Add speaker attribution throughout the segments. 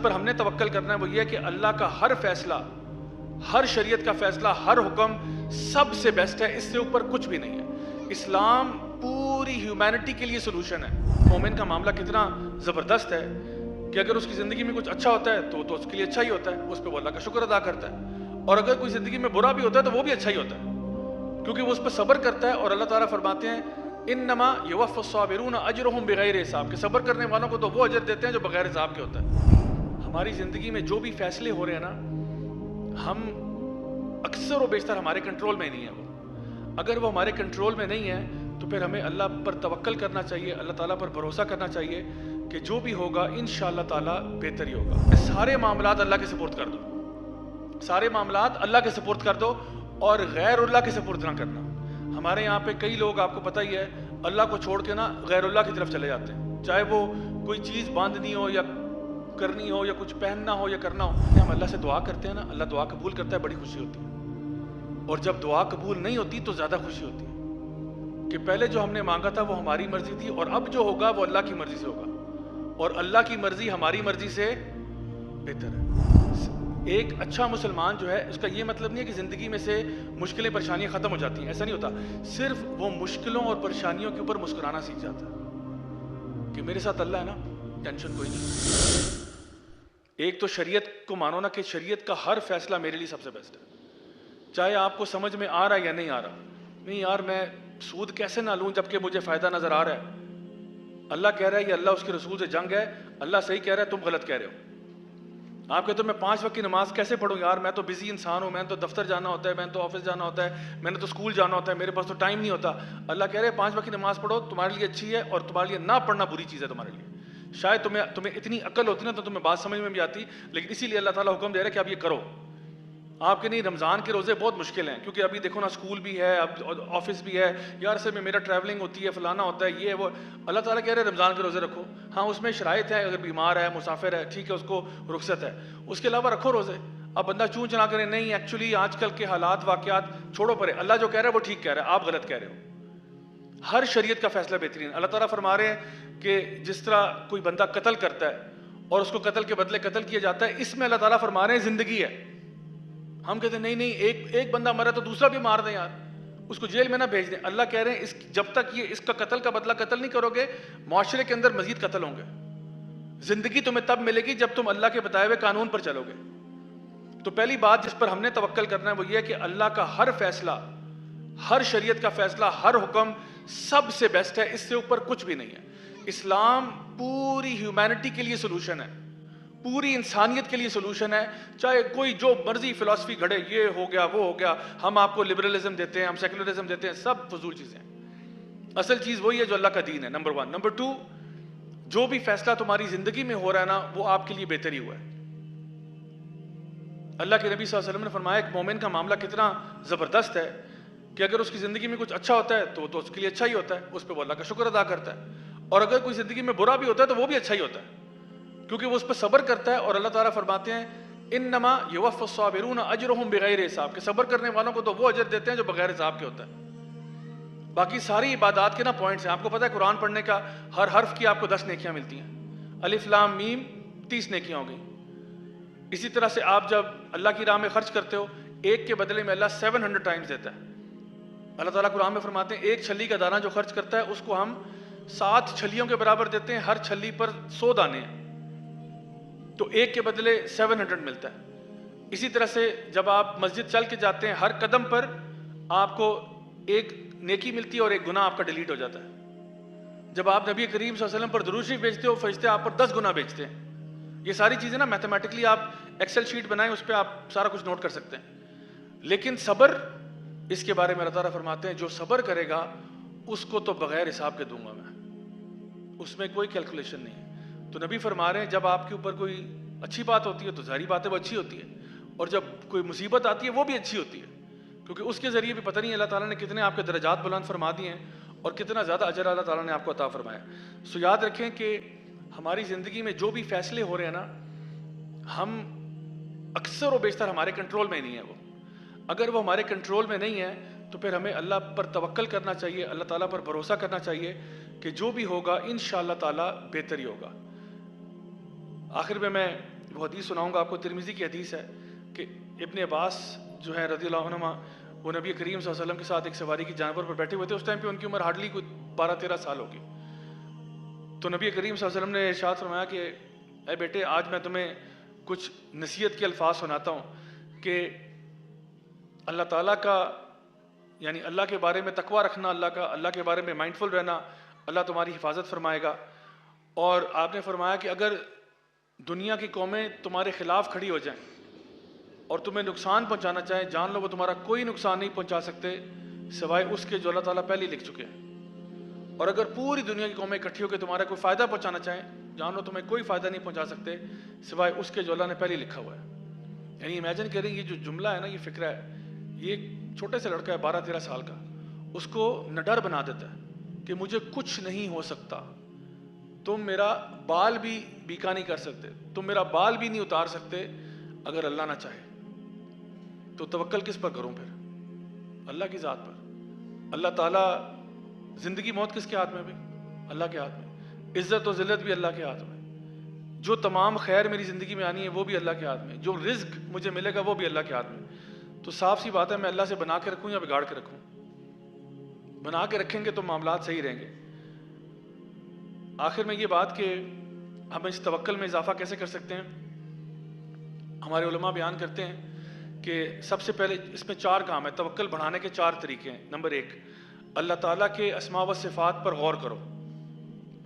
Speaker 1: پر ہم نے توکل کرنا ہے وہ یہ ہے کہ اللہ کا ہر فیصلہ، ہر شریعت کا فیصلہ، ہر حکم سب سے بیسٹ ہے، اس سے اوپر کچھ بھی نہیں ہے۔ اسلام پوری ہیومینٹی کے لیے سلوشن ہے۔ مومن کا معاملہ کتنا زبردست ہے کہ اگر اس کی زندگی میں کچھ اچھا ہوتا ہے تو اس کے لیے اچھا ہی ہوتا ہے، اس پہ وہ اللہ کا شکر ادا کرتا ہے، اور اگر کوئی زندگی میں برا بھی ہوتا ہے تو وہ بھی اچھا ہی ہوتا ہے، کیونکہ وہ اس پہ صبر کرتا ہے۔ اور اللہ تعالیٰ فرماتے ہیں انما یوفی الصابرون اجرهم بغیر حساب، کہ صبر کرنے والوں کو تو وہ اجر دیتے ہیں جو بغیر حساب کے ہوتا ہے۔ ہماری زندگی میں جو بھی فیصلے ہو رہے ہیں نا، ہم اکثر و بیشتر ہمارے کنٹرول میں نہیں ہے وہ۔ اگر وہ ہمارے کنٹرول میں نہیں ہے تو پھر ہمیں اللہ پر توکل کرنا چاہیے، اللہ تعالیٰ پر بھروسہ کرنا چاہیے کہ جو بھی ہوگا انشاءاللہ تعالیٰ بہتر ہی ہوگا۔ سارے معاملات اللہ کے سپرد کر دو، سارے معاملات اللہ کے سپرد کر دو، اور غیر اللہ کے سپرد نہ کرنا۔ ہمارے یہاں پہ کئی لوگ، آپ کو پتہ ہی ہے، اللہ کو چھوڑ کے نا غیر اللہ کی طرف چلے جاتے ہیں، چاہے وہ کوئی چیز باندھنی ہو یا کرنی ہو یا کچھ پہننا ہو یا کرنا ہو۔ ہم اللہ سے دعا کرتے ہیں نا، اللہ دعا قبول کرتا ہے، بڑی خوشی ہوتی ہے، اور جب دعا قبول نہیں ہوتی تو زیادہ خوشی ہوتی ہے کہ پہلے جو ہم نے مانگا تھا وہ ہماری مرضی تھی، اور اب جو ہوگا وہ اللہ کی مرضی سے ہوگا، اور اللہ کی مرضی ہماری مرضی سے بہتر ہے۔ ایک اچھا مسلمان جو ہے، اس کا یہ مطلب نہیں ہے کہ زندگی میں سے مشکلیں پریشانیاں ختم ہو جاتی ہیں، ایسا نہیں ہوتا، صرف وہ مشکلوں اور پریشانیوں کے اوپر مسکرانا سیکھ جاتا ہے کہ میرے ساتھ اللہ ہے نا، ٹینشن کوئی نہیں۔ ایک تو شریعت کو مانو نا کہ شریعت کا ہر فیصلہ میرے لیے سب سے بیسٹ ہے، چاہے آپ کو سمجھ میں آ رہا ہے یا نہیں آ رہا۔ نہیں یار، میں سود کیسے نہ لوں جبکہ مجھے فائدہ نظر آ رہا ہے، اللہ کہہ رہا ہے یہ اللہ اس کے رسول سے جنگ ہے، اللہ صحیح کہہ رہا ہے، تم غلط کہہ رہے ہو۔ آپ کہتے ہو میں 5 وقت کی نماز کیسے پڑھوں یار، میں تو بزی انسان ہوں، میں تو دفتر جانا ہوتا ہے، میں تو آفس جانا ہوتا ہے، میں نے تو اسکول جانا ہوتا ہے، میرے پاس تو ٹائم نہیں ہوتا۔ اللہ کہہ رہے ہیں 5 وقت کی نماز پڑھو، تمہارے لیے اچھی ہے، اور تمہارے لیے نہ پڑھنا بری چیز ہے تمہارے لیے۔ شاید تمہیں اتنی عقل ہوتی نا تو تمہیں بات سمجھ میں بھی آتی، لیکن اسی لیے اللہ تعالیٰ حکم دے رہا ہے کہ اب یہ کرو۔ آپ کے نہیں، رمضان کے روزے بہت مشکل ہیں، کیونکہ ابھی دیکھو نا، اسکول بھی ہے، اب آفس بھی ہے، یار سے میں میرا ٹریولنگ ہوتی ہے، فلانا ہوتا ہے، یہ وہ۔ اللہ تعالیٰ کہہ رہے ہیں رمضان کے روزے رکھو، ہاں اس میں شرائط ہے، اگر بیمار ہے، مسافر ہے، ٹھیک ہے، اس کو رخصت ہے، اس کے علاوہ رکھو روزے۔ اب بندہ چون چنا کرے، نہیں ایکچولی آج کل کے حالات واقعات چھوڑو پرے، اللہ جو کہہ رہا ہے وہ ٹھیک کہہ رہا ہے، آپ غلط کہہ رہے ہو۔ ہر شریعت کا فیصلہ بہترین۔ اللہ تعالیٰ فرما رہے ہیں کہ جس طرح کوئی بندہ قتل کرتا ہے اور اس کو قتل کے بدلے قتل کیا جاتا ہے، اس میں اللہ تعالیٰ فرما رہے ہیں زندگی ہے۔ ہم کہتے ہیں نہیں ایک بندہ مرا تو دوسرا بھی مار دیں یار، اس کو جیل میں نہ بھیج دیں۔ اللہ کہہ رہے ہیں جب تک یہ اس کا قتل کا بدلہ قتل نہیں کرو گے، معاشرے کے اندر مزید قتل ہوں گے۔ زندگی تمہیں تب ملے گی جب تم اللہ کے بتائے ہوئے قانون پر چلو گے۔ تو پہلی بات جس پر ہم نے توکل کرنا ہے وہ یہ ہے کہ اللہ کا ہر فیصلہ، ہر شریعت کا فیصلہ، ہر حکم سب سے بیسٹ ہے، اس سے اوپر کچھ بھی نہیں ہے۔ اسلام پوری ہیومینٹی کے لیے سلوشن ہے، پوری انسانیت کے لیے سلوشن ہے۔ چاہے کوئی جو مرضی فلسفی گھڑے، یہ ہو گیا وہ ہو گیا، ہم آپ کو لبرلزم دیتے ہیں، ہم سیکولرزم دیتے ہیں، سب فضول چیزیں ہیں۔ اصل چیز وہی ہے جو اللہ کا دین ہے، نمبر 1۔ نمبر 2، جو بھی فیصلہ تمہاری زندگی میں ہو رہا ہے نا، وہ آپ کے لیے بہتر ہی ہوا ہے۔ اللہ کے نبی صلی اللہ علیہ وسلم نے فرمایا کہ مومن کا معاملہ کتنا زبردست ہے کہ اگر اس کی زندگی میں کچھ اچھا ہوتا ہے تو اس کے لیے اچھا ہی ہوتا ہے، اس پہ وہ اللہ کا شکر ادا کرتا ہے، اور اگر کوئی زندگی میں برا بھی ہوتا ہے تو وہ بھی اچھا ہی ہوتا ہے، کیونکہ وہ اس پہ صبر کرتا ہے۔ اور اللہ تعالیٰ فرماتے ہیں انما یوفی الصابرون اجرهم بغیر حساب، کہ صبر کرنے والوں کو تو وہ اجر دیتے ہیں جو بغیر حساب کے ہوتا ہے۔ باقی ساری عبادات کے نا پوائنٹس ہیں، آپ کو پتہ ہے قرآن پڑھنے کا ہر حرف کی آپ کو 10 نیکیاں ملتی ہیں، الف لام میم 30 نیکیاں ہو گئیں۔ اسی طرح سے آپ جب اللہ کی راہ میں خرچ کرتے ہو، ایک کے بدلے میں اللہ 700 ٹائمز دیتا ہے۔ اللہ تعالیٰ قرآن میں فرماتے ہیں ایک چھلی کا دانہ جو خرچ کرتا ہے اس کو ہم 7 چھلیوں کے برابر دیتے ہیں، ہر چھلی پر 100 دانے ہیں، تو ایک کے بدلے 700 ملتا ہے۔ اسی طرح سے جب آپ مسجد چل کے جاتے ہیں، ہر قدم پر آپ کو ایک نیکی ملتی ہے اور ایک گناہ آپ کا ڈیلیٹ ہو جاتا ہے۔ جب آپ نبی کریم صلی اللہ علیہ وسلم پر درود شریف بھیجتے ہو، فرشتے آپ پر 10 گنا بھیجتے ہیں۔ یہ ساری چیزیں نا میتھمیٹکلی آپ ایکسل شیٹ بنائیں، اس پہ آپ سارا کچھ نوٹ کر سکتے ہیں۔ لیکن صبر، اس کے بارے میں اللہ تعالیٰ فرماتے ہیں جو صبر کرے گا اس کو تو بغیر حساب کے دوں گا میں، اس میں کوئی کیلکولیشن نہیں ہے۔ تو نبی فرما رہے ہیں جب آپ کے اوپر کوئی اچھی بات ہوتی ہے تو ظاہری بات ہے وہ اچھی ہوتی ہے، اور جب کوئی مصیبت آتی ہے وہ بھی اچھی ہوتی ہے، کیونکہ اس کے ذریعے بھی پتہ نہیں اللہ تعالیٰ نے کتنے آپ کے درجات بلند فرما دیے ہیں اور کتنا زیادہ اجر اللہ تعالیٰ نے آپ کو عطا فرمایا۔ سو یاد رکھیں کہ ہماری زندگی میں جو بھی فیصلے ہو رہے ہیں نا، ہم اکثر و بیشتر ہمارے کنٹرول میں نہیں ہے وہ۔ اگر وہ ہمارے کنٹرول میں نہیں ہے تو پھر ہمیں اللہ پر توکل کرنا چاہیے، اللہ تعالیٰ پر بھروسہ کرنا چاہیے کہ جو بھی ہوگا انشاءاللہ تعالیٰ بہتر ہی ہوگا۔ آخر میں وہ حدیث سناؤں گا آپ کو، ترمذی کی حدیث ہے کہ ابن عباس جو ہے رضی اللہ عنہما، وہ نبی کریم صلی اللہ علیہ وسلم کے ساتھ ایک سواری کی جانور پر بیٹھے ہوئے تھے. اس ٹائم پہ ان کی عمر ہارڈلی کوئی 12-13 سال ہوگی. تو نبی کریم صلی اللہ علیہ وسلم نے ارشاد فرمایا کہ اے بیٹے، آج میں تمہیں کچھ نصیحت کے الفاظ سناتا ہوں کہ اللہ تعالیٰ کا، یعنی اللہ کے بارے میں تقویٰ رکھنا، اللہ کے بارے میں مائنڈفل رہنا، اللہ تمہاری حفاظت فرمائے گا. اور آپ نے فرمایا کہ اگر دنیا کی قومیں تمہارے خلاف کھڑی ہو جائیں اور تمہیں نقصان پہنچانا چاہیں، جان لو وہ تمہارا کوئی نقصان نہیں پہنچا سکتے سوائے اس کے جو اللہ تعالیٰ پہلے ہی لکھ چکے ہیں. اور اگر پوری دنیا کی قومیں اکٹھی ہو کے تمہارا کوئی فائدہ پہنچانا چاہیں، جان لو تمہیں کوئی فائدہ نہیں پہنچا سکتے سوائے اس کے جو اللہ نے پہلے ہی لکھا ہوا ہے. یعنی امیجن کریں یہ جو جملہ ہے نا، یہ فکرہ ہے، یہ ایک چھوٹے سے لڑکا ہے 12-13 سال کا، اس کو نڈر بنا دیتا ہے کہ مجھے کچھ نہیں ہو سکتا، تم میرا بال بھی بیکا نہیں کر سکتے، تم میرا بال بھی نہیں اتار سکتے اگر اللہ نہ چاہے. تو توکل کس پر کروں پھر؟ اللہ کی ذات پر. اللہ تعالیٰ، زندگی موت کس کے ہاتھ میں بھی؟ اللہ کے ہاتھ میں. عزت و ذلت بھی اللہ کے ہاتھ میں. جو تمام خیر میری زندگی میں آنی ہے وہ بھی اللہ کے ہاتھ میں. جو رزق مجھے ملے گا وہ بھی اللہ کے ہاتھ میں. تو صاف سی بات ہے، میں اللہ سے بنا کے رکھوں یا بگاڑ کے رکھوں؟ بنا کے رکھیں گے تو معاملات صحیح رہیں گے. آخر میں یہ بات کہ ہم اس توکل میں اضافہ کیسے کر سکتے ہیں، ہمارے علماء بیان کرتے ہیں کہ سب سے پہلے اس میں 4 کام ہے. توکل بڑھانے کے 4 طریقے ہیں. نمبر 1، اللہ تعالیٰ کے اسماء و صفات پر غور کرو.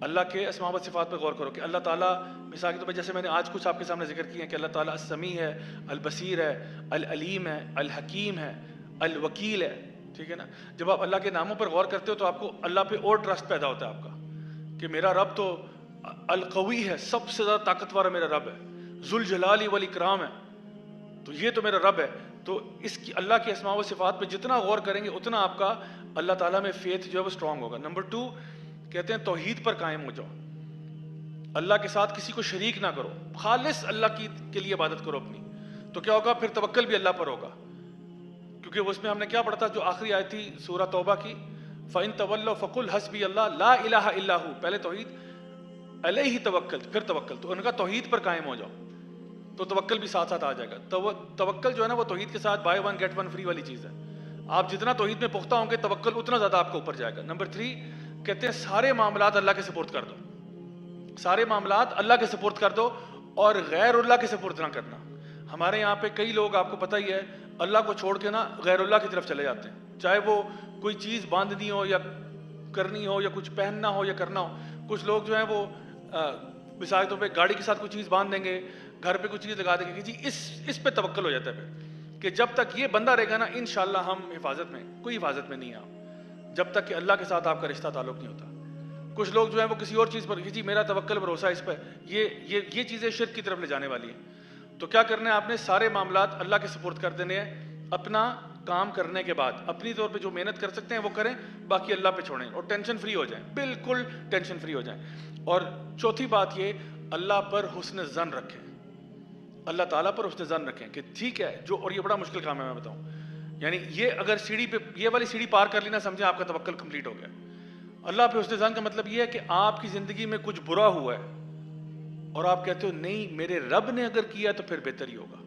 Speaker 1: اللہ کے اسماء و صفات پر غور کرو کہ اللہ تعالیٰ، مثال کے طور پر جیسے میں نے آج کچھ آپ کے سامنے ذکر کیے ہیں کہ اللہ تعالیٰ السمیع ہے، البصیر ہے، العلیم ہے، الحکیم ہے، الوکیل ہے. ٹھیک ہے نا؟ جب آپ اللہ کے ناموں پر غور کرتے ہو تو آپ کو اللہ پہ اور ٹرسٹ پیدا ہوتا ہے آپ کا کہ میرا رب تو القوی ہے، سب سے زیادہ طاقتور میرا رب ہے، ذوالجلال والاکرام ہے، تو یہ تو میرا رب ہے. تو اس کی اللہ کے اسماء و صفات پہ جتنا غور کریں گے اتنا آپ کا اللہ تعالیٰ میں فیتھ جو ہے وہ اسٹرانگ ہوگا. نمبر 2 کہتے ہیں توحید پر قائم ہو جاؤ. اللہ کے ساتھ کسی کو شریک نہ کرو، خالص اللہ کے لیے عبادت کرو اپنی. تو کیا ہوگا؟ پھر توکل بھی اللہ پر ہوگا. کیونکہ اس میں ہم نے کیا پڑھا تھا، جو آخری آیت تھی سورہ توبہ کی، فَإِن تَوَلَّوْا فَقُلْ حَسْبِيَ اللَّهُ لَا إِلَٰهَ إِلَّا هُوَ. پہلے توحید، علیہ توکل، پھر توکل. تو ان کا توحید پر قائم ہو جاؤ تو توکل بھی ساتھ ساتھ آ جائے گا. توکل جو ہے نا وہ توحید کے ساتھ buy one get one free والی چیز ہے. آپ جتنا توحید میں پختہ ہوں گے توکل اتنا زیادہ آپ کو اوپر جائے گا. نمبر 3 کہتے ہیں سارے معاملات اللہ کے سپورٹ کر دو. سارے معاملات اللہ کے سپورٹ کر دو اور غیر اللہ کے سپورٹ نہ کرنا. ہمارے یہاں پہ کئی لوگ، آپ کو پتہ ہی ہے، اللہ کو چھوڑ کے نا غیر اللہ کی طرف چلے جاتے ہیں، چاہے وہ کوئی چیز باندھنی ہو یا کرنی ہو یا کچھ پہننا ہو یا کرنا ہو. کچھ لوگ جو ہیں وہ مثال کے طور پہ گاڑی کے ساتھ کوئی چیز باندھ دیں گے، گھر پہ کوئی چیز لگا دیں گے کہ جی اس پہ توکل ہو جاتا ہے پھر کہ جب تک یہ بندہ رہے گا نا انشاءاللہ ہم حفاظت میں، کوئی حفاظت میں نہیں ہے آپ جب تک کہ اللہ کے ساتھ آپ کا رشتہ تعلق نہیں ہوتا. کچھ لوگ جو ہیں وہ کسی اور چیز پر کہ جی میرا توکل بھروسہ اس پہ، یہ چیزیں شرک کی طرف لے جانے والی ہیں. تو کیا کرنا ہے آپ نے؟ سارے معاملات اللہ کے سپورٹ کر دینے ہیں. اپنا کام کرنے کے بعد اپنی طور پہ جو محنت کر سکتے ہیں وہ کریں، باقی اللہ پہ چھوڑیں اور ٹینشن فری ہو جائیں، بالکل ٹینشن فری ہو جائیں. اور چوتھی بات یہ، اللہ پر حسن ظن رکھیں، اللہ تعالیٰ پر حسن ظن رکھیں کہ ٹھیک ہے جو، اور یہ بڑا مشکل کام ہے میں بتاؤں، یعنی یہ اگر سیڑھی پہ یہ والی سیڑھی پار کر لینا سمجھیں آپ کا توکل کمپلیٹ ہو گیا. اللہ پہ حسن ظن کا مطلب یہ ہے کہ آپ کی زندگی میں کچھ برا ہوا ہے اور آپ کہتے ہو نہیں میرے رب نے اگر کیا تو پھر بہتر ہی ہوگا.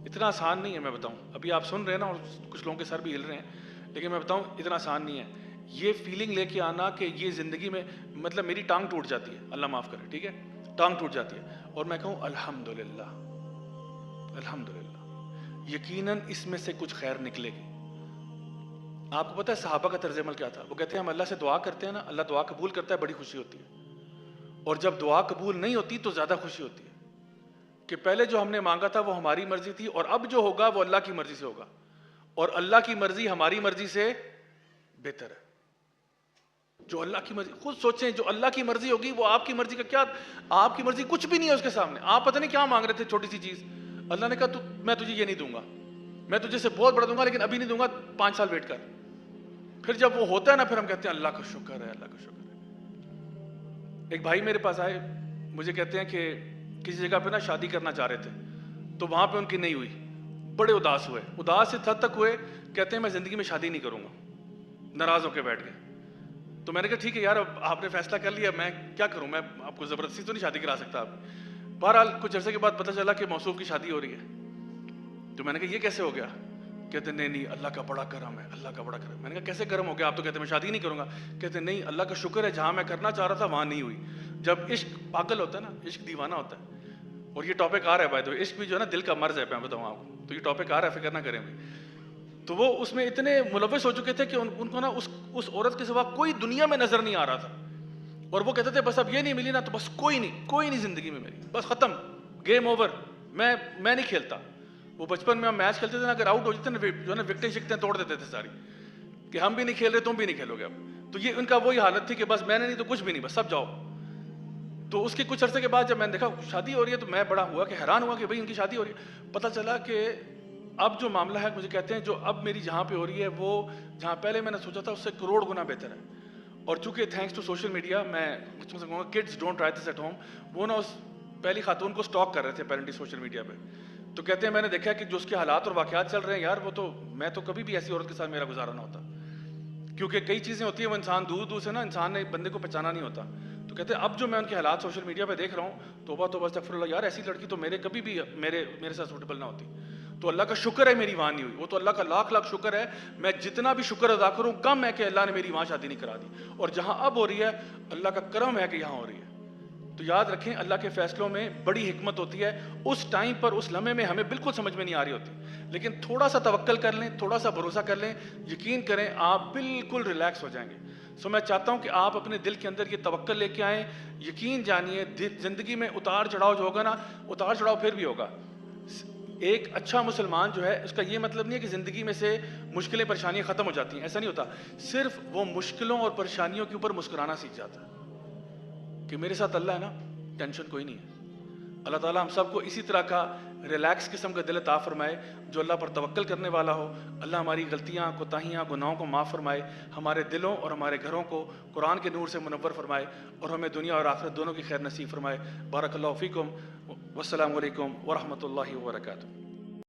Speaker 1: اتنا آسان نہیں ہے میں بتاؤں. ابھی آپ سن رہے ہیں نا اور کچھ لوگوں کے سر بھی ہل رہے ہیں، لیکن میں بتاؤں اتنا آسان نہیں ہے. یہ فیلنگ لے کے آنا کہ یہ زندگی میں مطلب میری ٹانگ ٹوٹ جاتی ہے، اللہ معاف کرے، ٹھیک ہے، ٹانگ ٹوٹ جاتی ہے اور میں کہوں الحمدللہ الحمدللہ، یقیناً اس میں سے کچھ خیر نکلے گی. آپ کو پتہ ہے صحابہ کا طرز عمل کیا تھا؟ وہ کہتے ہیں ہم اللہ سے دعا کرتے ہیں نا، اللہ دعا قبول کرتا ہے، بڑی خوشی ہوتی ہے، اور جب دعا قبول نہیں ہوتی تو زیادہ خوشی ہوتی ہے کہ پہلے جو ہم نے مانگا تھا وہ ہماری مرضی تھی اور اب جو ہوگا وہ اللہ کی مرضی سے ہوگا، اور اللہ کی مرضی ہماری مرضی سے بہتر ہے. جو اللہ کی مرضی، خود سوچیں، جو اللہ کی مرضی ہوگی وہ آپ کی مرضی کا کیا، آپ کی مرضی کچھ بھی نہیں ہے اس کے سامنے. آپ پتہ نہیں کیا مانگ رہے تھے، چھوٹی سی چیز، اللہ نے کہا میں تجھے یہ نہیں دوں گا، میں تجھے سے بہت بڑا دوں گا لیکن ابھی نہیں دوں گا، 5 سال ویٹ کر. پھر جب وہ ہوتا ہے نا پھر ہم کہتے ہیں اللہ کا شکر ہے، اللہ کا شکر ہے. ایک بھائی میرے پاس آئے، مجھے کہتے ہیں کہ کسی جگہ پہ نا شادی کرنا چاہ رہے تھے تو وہاں پہ ان کی نہیں ہوئی، بڑے اداس ہوئے، اداس اس حد تک ہوئے، کہتے ہیں میں زندگی میں شادی نہیں کروں گا، ناراض ہو کے بیٹھ گئے. تو میں نے کہا ٹھیک ہے یار اب آپ نے فیصلہ کر لیا, میں کیا کروں, میں آپ کو زبردستی تو نہیں شادی کرا سکتا. آپ بہرحال کچھ عرصے کے بعد پتہ چلا کہ موصوف کی شادی ہو رہی ہے. تو میں نے کہا یہ کیسے ہو گیا؟ کہتے نہیں اللہ کا بڑا کرم ہے, اللہ کا بڑا کرم. میں نے کہا کیسے کرم ہو گیا, آپ تو کہتے میں شادی نہیں کروں گا. کہتے نہیں اللہ کا شکر ہے جہاں میں کرنا چاہ رہا تھا وہاں نہیں ہوئی. جب عشق پاگل ہوتا ہے نا, عشق دیوانہ ہوتا ہے, اور یہ ٹاپک آ رہا ہے بھائی, تو عشق بھی جو ہے نا دل کا مرض ہے, میں بتاؤں آپ کو, تو یہ ٹاپک آ رہا ہے, فکر نہ کریں بھی. تو وہ اس میں اتنے ملوث ہو چکے تھے کہ ان کو نا اس عورت کے سوا کوئی دنیا میں نظر نہیں آ رہا تھا, اور وہ کہتے تھے بس اب یہ نہیں ملی نا تو بس کوئی نہیں زندگی میں میری, بس ختم, گیم اوور, میں نہیں کھیلتا. وہ بچپن میں ہم میچ کھیلتے تھے نا, اگر آؤٹ ہو جاتے نا جو ہے نا وکٹیں شکٹیں توڑ دیتے تھے ساری, کہ ہم بھی نہیں کھیل رہے تم بھی نہیں کھیلو گے اب. تو یہ ان کا وہی حالت تھی کہ بس میں نے نہیں تو کچھ بھی نہیں, بس سب جاؤ. تو اس کے کچھ عرصے کے بعد جب میں نے دیکھا شادی ہو رہی ہے تو میں بڑا ہوا کہ حیران ہوا کہ بھئی ان کی شادی ہو رہی ہے. پتہ چلا کہ اب جو معاملہ ہے, مجھے کہتے ہیں جو اب میری جہاں پہ ہو رہی ہے وہ جہاں پہلے میں نے سوچا تھا اس سے کروڑ گنا بہتر ہے. اور چونکہ تھینکس ٹو سوشل میڈیا, میں بچوں سے کہوں گا kids don't try this at home, وہ نا اس پہلی خاتون کو سٹاک کر رہے تھے پیرنٹس سوشل میڈیا پہ. تو کہتے ہیں میں نے دیکھا کہ جو اس کے حالات اور واقعات چل رہے ہیں یار, وہ تو میں تو کبھی بھی ایسی عورت کے ساتھ میرا گزارا نہ ہوتا, کیونکہ کئی چیزیں ہوتی ہیں وہ انسان دور سے نا انسان نے بندے کو پہچانا نہیں ہوتا. تو کہتے ہیں اب جو میں ان کے حالات سوشل میڈیا پہ دیکھ رہا ہوں, توبہ استغفر اللہ, یار ایسی لڑکی تو میرے کبھی بھی میرے ساتھ سوٹیبل نہ ہوتی. تو اللہ کا شکر ہے میری وہاں نہیں ہوئی, وہ تو اللہ کا لاکھ شکر ہے. میں جتنا بھی شکر ادا کروں کم ہے کہ اللہ نے میری وہاں شادی نہیں کرا دی, اور جہاں اب ہو رہی ہے اللہ کا کرم ہے کہ یہاں ہو رہی ہے. تو یاد رکھیں اللہ کے فیصلوں میں بڑی حکمت ہوتی ہے. اس ٹائم پر اس لمحے میں ہمیں بالکل سمجھ میں نہیں آ رہی ہوتی, لیکن تھوڑا سا توکل کر لیں, تھوڑا سا بھروسہ کر لیں, یقین کریں آپ بالکل ریلیکس ہو جائیں گے. سو میں چاہتا ہوں کہ آپ اپنے دل کے اندر یہ توکل لے کے آئیں. یقین جانیے زندگی میں اتار چڑھاؤ جو ہوگا نا, اتار چڑھاؤ پھر بھی ہوگا. ایک اچھا مسلمان جو ہے اس کا یہ مطلب نہیں ہے کہ زندگی میں سے مشکلیں پریشانیاں ختم ہو جاتی ہیں, ایسا نہیں ہوتا. صرف وہ مشکلوں اور پریشانیوں کے اوپر مسکرانا سیکھ جاتا ہے کہ میرے ساتھ اللہ ہے نا, ٹینشن کوئی نہیں ہے. اللہ تعالیٰ ہم سب کو اسی طرح کا ریلیکس قسم کا دل عطا فرمائے جو اللہ پر توکل کرنے والا ہو. اللہ ہماری غلطیاں, کوتاہیاں, گناہوں کو معاف فرمائے, ہمارے دلوں اور ہمارے گھروں کو قرآن کے نور سے منور فرمائے, اور ہمیں دنیا اور آخرت دونوں کی خیر نصیب فرمائے. بارک اللہ فیکم, والسلام علیکم ورحمۃ اللہ وبرکاتہ.